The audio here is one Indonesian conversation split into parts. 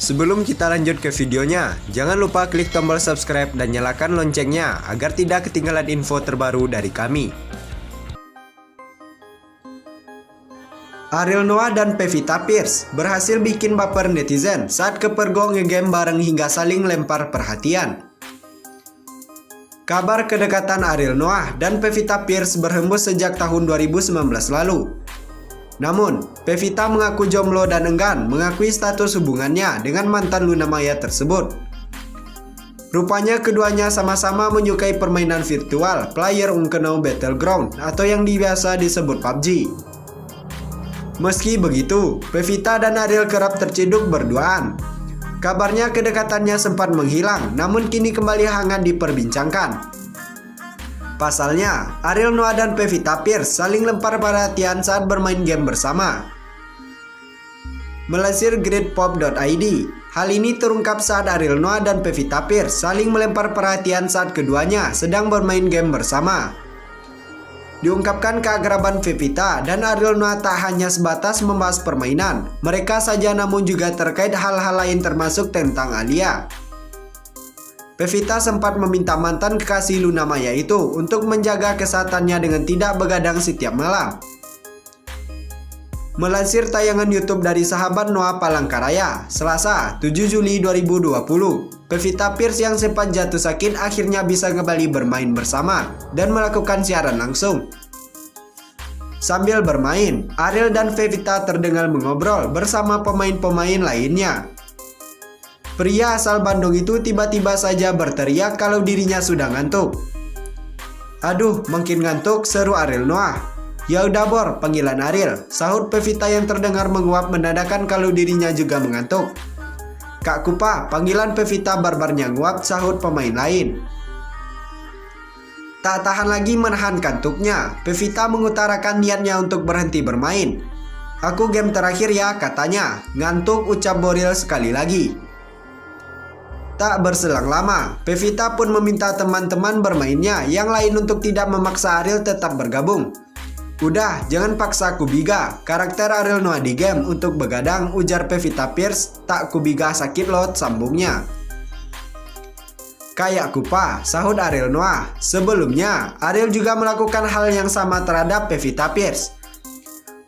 Sebelum kita lanjut ke videonya, jangan lupa klik tombol subscribe dan nyalakan loncengnya agar tidak ketinggalan info terbaru dari kami. Ariel Noah dan Pevita Pierce berhasil bikin baper netizen saat kepergok ngegame bareng hingga saling lempar perhatian. Kabar kedekatan Ariel Noah dan Pevita Pierce berhembus sejak tahun 2019 lalu. Namun, Pevita mengaku jomblo dan enggan mengakui status hubungannya dengan mantan Luna Maya tersebut. Rupanya keduanya sama-sama menyukai permainan virtual PlayerUnknown's Battleground atau yang biasa disebut PUBG. Meski begitu, Pevita dan Ariel kerap terciduk berduaan. Kabarnya kedekatannya sempat menghilang, namun kini kembali hangat diperbincangkan. Pasalnya, Ariel Noah dan Pevita Pierce saling lempar perhatian saat bermain game bersama. Melansir gridpop.id, hal ini terungkap saat Ariel Noah dan Pevita Pierce saling melempar perhatian saat keduanya sedang bermain game bersama. Diungkapkan keakraban Pevita dan Ariel Noah tak hanya sebatas membahas permainan, mereka saja namun juga terkait hal-hal lain termasuk tentang Alia. Pevita sempat meminta mantan kekasih Luna Maya itu untuk menjaga kesehatannya dengan tidak begadang setiap malam. Melansir tayangan YouTube dari sahabat Noah Palangkaraya, Selasa 7 Juli 2020, Pevita Pierce yang sempat jatuh sakit akhirnya bisa kembali bermain bersama dan melakukan siaran langsung. Sambil bermain, Ariel dan Pevita terdengar mengobrol bersama pemain-pemain lainnya. Pria asal Bandung itu tiba-tiba saja berteriak kalau dirinya sudah ngantuk. "Aduh, makin ngantuk," seru Ariel Noah. "Ya udah Bor, panggilan Ariel," sahut Pevita yang terdengar menguap menandakan kalau dirinya juga mengantuk. "Kak Kupa," panggilan Pevita barbarnya nguap, sahut pemain lain. Tak tahan lagi menahan kantuknya, Pevita mengutarakan niatnya untuk berhenti bermain. "Aku game terakhir ya," katanya. Ngantuk, ucap Boril sekali lagi. Tak berselang lama, Pevita pun meminta teman-teman bermainnya yang lain untuk tidak memaksa Ariel tetap bergabung. "Udah, jangan paksa Kubiga, karakter Ariel Noah di game untuk begadang," ujar Pevita Pierce. "Tak Kubiga sakit lot," sambungnya. "Kayak Kupa," sahut Ariel Noah. Sebelumnya, Ariel juga melakukan hal yang sama terhadap Pevita Pierce.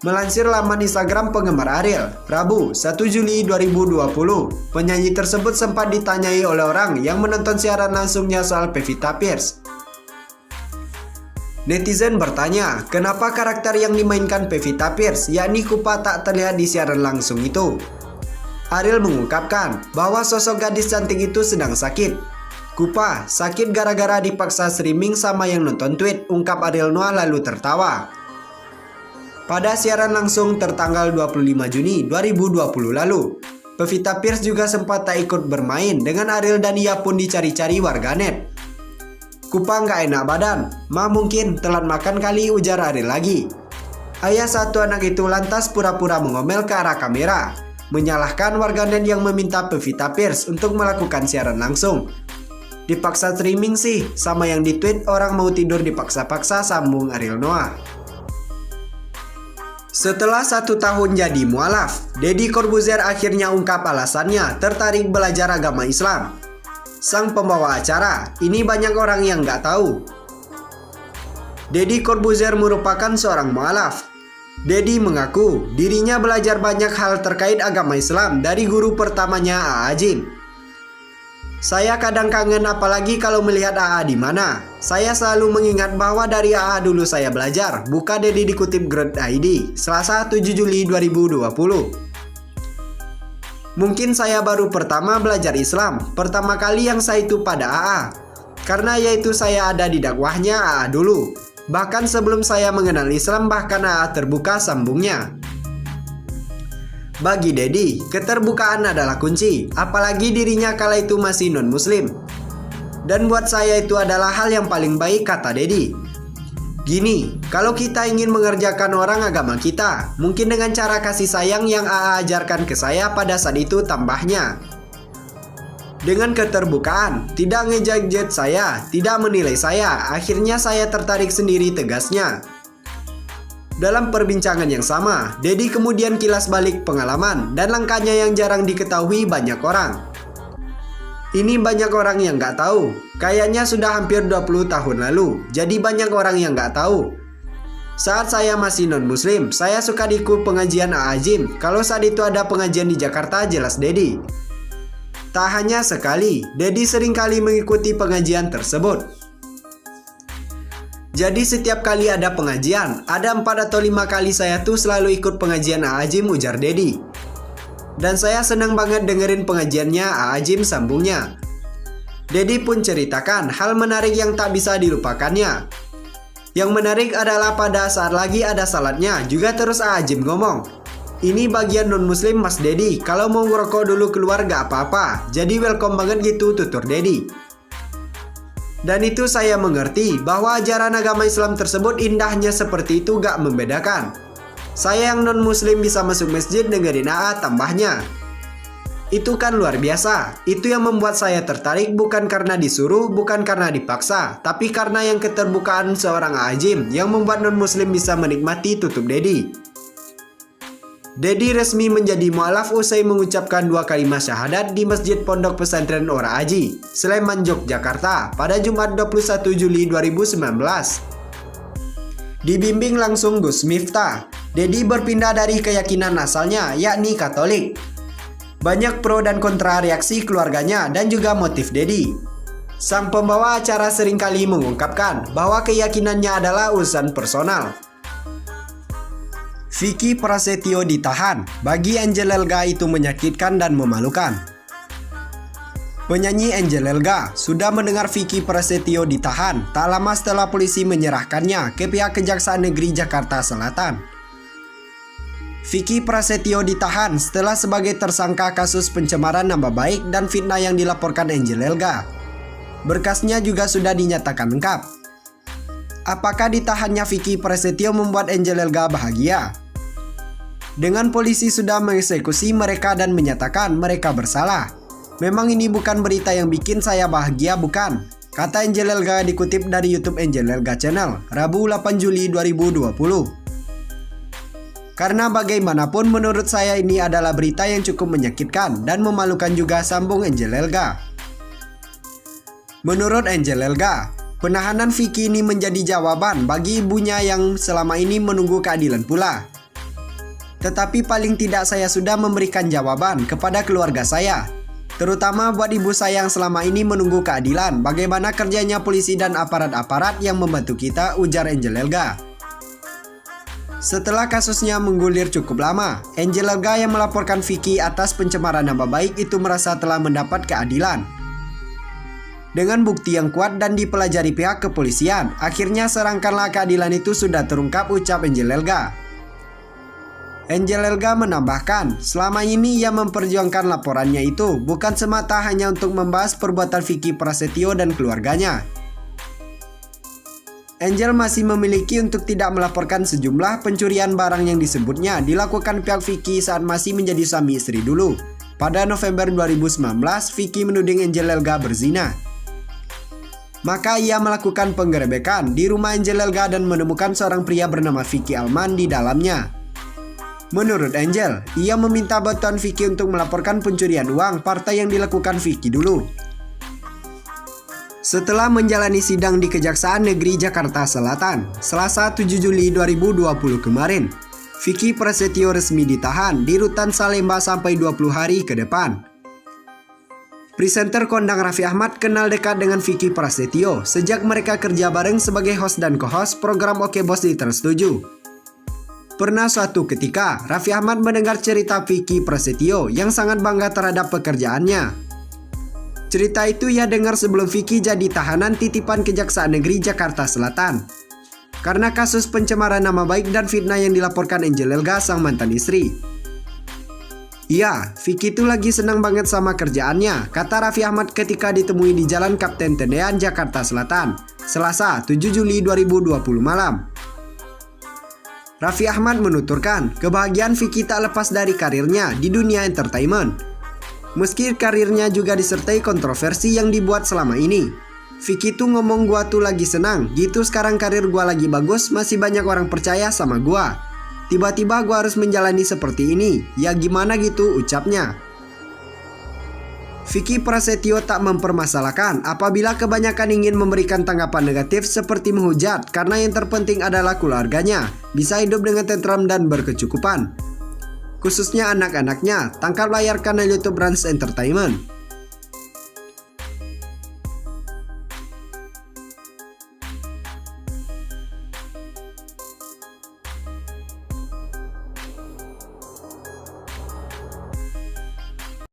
Melansir laman Instagram penggemar Ariel, Rabu 1 Juli 2020, penyanyi tersebut sempat ditanyai oleh orang yang menonton siaran langsungnya soal Pevita Pierce. Netizen bertanya, kenapa karakter yang dimainkan Pevita Pierce, yakni Kupa, tak terlihat di siaran langsung itu. Ariel mengungkapkan bahwa sosok gadis cantik itu sedang sakit. "Kupa sakit gara-gara dipaksa streaming sama yang nonton tweet," ungkap Ariel Noah lalu tertawa. Pada siaran langsung tertanggal 25 Juni 2020 lalu, Pevita Pierce juga sempat tak ikut bermain dengan Ariel dan ia pun dicari-cari warganet. "Kupa nggak enak badan, mah mungkin telat makan kali," ujar Ariel lagi. Ayah satu anak itu lantas pura-pura mengomel ke arah kamera, menyalahkan warganet yang meminta Pevita Pierce untuk melakukan siaran langsung. "Dipaksa streaming sih, sama yang di tweet orang mau tidur dipaksa-paksa," sambung Ariel Noah. Setelah 1 tahun jadi mualaf, Deddy Corbuzier akhirnya ungkap alasannya tertarik belajar agama Islam. Sang pembawa acara, ini banyak orang yang nggak tahu. Deddy Corbuzier merupakan seorang mualaf. Deddy mengaku dirinya belajar banyak hal terkait agama Islam dari guru pertamanya AA Jin. "Saya kadang kangen apalagi kalau melihat AA di mana. Saya selalu mengingat bahwa dari AA dulu saya belajar," buka Deddy dikutip Grade.id, Selasa 7 Juli 2020. "Mungkin saya baru pertama belajar Islam, pertama kali yang saya itu pada AA. Karena yaitu saya ada di dakwahnya AA dulu. Bahkan sebelum saya mengenal Islam bahkan AA terbuka," sambungnya. Bagi Deddy, keterbukaan adalah kunci, apalagi dirinya kala itu masih non-muslim. "Dan buat saya itu adalah hal yang paling baik," kata Deddy. "Gini, kalau kita ingin mengerjakan orang agama kita, mungkin dengan cara kasih sayang yang AA ajarkan ke saya pada saat itu," tambahnya. "Dengan keterbukaan, tidak ngejudge saya, tidak menilai saya, akhirnya saya tertarik sendiri," tegasnya. Dalam perbincangan yang sama, Dedi kemudian kilas balik pengalaman dan langkahnya yang jarang diketahui banyak orang. Ini banyak orang yang nggak tahu, kayaknya sudah hampir 20 tahun lalu, jadi banyak orang yang nggak tahu. Saat saya masih non-muslim, saya suka ikut pengajian A.A.Jim. Kalau saat itu ada pengajian di Jakarta, jelas Dedi. Tak hanya sekali, Dedi seringkali mengikuti pengajian tersebut. Jadi setiap kali ada pengajian, ada 4 atau 5 kali saya tuh selalu ikut pengajian A.A.Jim, ujar Dedi. Dan saya senang banget dengerin pengajiannya A.A.Jim, sambungnya. Dedi pun ceritakan hal menarik yang tak bisa dilupakannya. Yang menarik adalah pada saat lagi ada salatnya, juga terus A.A.Jim ngomong, "Ini bagian non-muslim Mas Dedi, kalau mau ngerokok dulu keluar gak apa-apa, jadi welcome banget gitu," tutur Dedi. Dan itu saya mengerti bahwa ajaran agama Islam tersebut indahnya seperti itu gak membedakan. Saya yang non-muslim bisa masuk masjid dengerin AA, tambahnya. Itu kan luar biasa. Itu yang membuat saya tertarik bukan karena disuruh, bukan karena dipaksa, tapi karena yang keterbukaan seorang A.A.Jim yang membuat non-muslim bisa menikmati, tutup Dedi. Dedi resmi menjadi mualaf usai mengucapkan 2 kalimat syahadat di Masjid Pondok Pesantren Ora Aji, Sleman, Yogyakarta pada Jumat 21 Juli 2019. Dibimbing langsung Gus Miftah, Dedi berpindah dari keyakinan asalnya, yakni Katolik. Banyak pro dan kontra reaksi keluarganya dan juga motif Dedi. Sang pembawa acara seringkali mengungkapkan bahwa keyakinannya adalah urusan personal. Vicky Prasetyo ditahan, bagi Angel Elga itu menyakitkan dan memalukan. Penyanyi Angel Elga sudah mendengar Vicky Prasetyo ditahan tak lama setelah polisi menyerahkannya ke pihak Kejaksaan Negeri Jakarta Selatan. Vicky Prasetyo ditahan setelah sebagai tersangka kasus pencemaran nama baik dan fitnah yang dilaporkan Angel Elga. Berkasnya juga sudah dinyatakan lengkap. Apakah ditahannya Vicky Prasetyo membuat Angel Elga bahagia? Dengan polisi sudah mengeksekusi mereka dan menyatakan mereka bersalah. Memang ini bukan berita yang bikin saya bahagia, bukan? Kata Angel Elga dikutip dari YouTube Angel Elga Channel, Rabu 8 Juli 2020. Karena bagaimanapun menurut saya ini adalah berita yang cukup menyakitkan dan memalukan juga, sambung Angel Elga. Menurut Angel Elga, penahanan Vicky ini menjadi jawaban bagi ibunya yang selama ini menunggu keadilan pula. Tetapi paling tidak saya sudah memberikan jawaban kepada keluarga saya, terutama buat ibu saya yang selama ini menunggu keadilan, bagaimana kerjanya polisi dan aparat-aparat yang membantu kita, ujar Angel Elga. Setelah kasusnya menggulir cukup lama, Angel Elga yang melaporkan Vicky atas pencemaran nama baik itu merasa telah mendapat keadilan. Dengan bukti yang kuat dan dipelajari pihak kepolisian, akhirnya serangkanlah keadilan itu sudah terungkap, ucap Angel Elga. Angel Elga menambahkan, selama ini ia memperjuangkan laporannya itu bukan semata hanya untuk membahas perbuatan Vicky Prasetyo dan keluarganya. Angel masih memiliki untuk tidak melaporkan sejumlah pencurian barang yang disebutnya dilakukan pihak Vicky saat masih menjadi suami istri dulu. Pada November 2019, Vicky menuding Angel Elga berzina. Maka ia melakukan penggerebekan di rumah Angel Elga dan menemukan seorang pria bernama Vicky Alman di dalamnya. Menurut Angel, ia meminta bantuan Vicky untuk melaporkan pencurian uang partai yang dilakukan Vicky dulu. Setelah menjalani sidang di Kejaksaan Negeri Jakarta Selatan, Selasa 7 Juli 2020 kemarin, Vicky Prasetyo resmi ditahan di Rutan Salemba sampai 20 hari ke depan. Presenter kondang Raffi Ahmad kenal dekat dengan Vicky Prasetyo sejak mereka kerja bareng sebagai host dan co-host program Oke Bos di Trans 7. Pernah suatu ketika, Raffi Ahmad mendengar cerita Vicky Prasetyo yang sangat bangga terhadap pekerjaannya. Cerita itu ia dengar sebelum Vicky jadi tahanan titipan Kejaksaan Negeri Jakarta Selatan. Karena kasus pencemaran nama baik dan fitnah yang dilaporkan Angel Elga, sang mantan istri. Iya, Vicky itu lagi senang banget sama kerjaannya, kata Raffi Ahmad ketika ditemui di Jalan Kapten Tendean, Jakarta Selatan, Selasa 7 Juli 2020 malam. Raffi Ahmad menuturkan, kebahagiaan Vicky tak lepas dari karirnya di dunia entertainment. Meski karirnya juga disertai kontroversi yang dibuat selama ini. Vicky tuh ngomong gua tuh lagi senang, gitu sekarang karir gua lagi bagus, masih banyak orang percaya sama gua. Tiba-tiba gua harus menjalani seperti ini, ya gimana gitu ucapnya. Vicky Prasetyo tak mempermasalahkan apabila kebanyakan ingin memberikan tanggapan negatif seperti menghujat karena yang terpenting adalah keluarganya, bisa hidup dengan tentram dan berkecukupan. Khususnya anak-anaknya, tangkap layar kanal YouTube Rans Entertainment.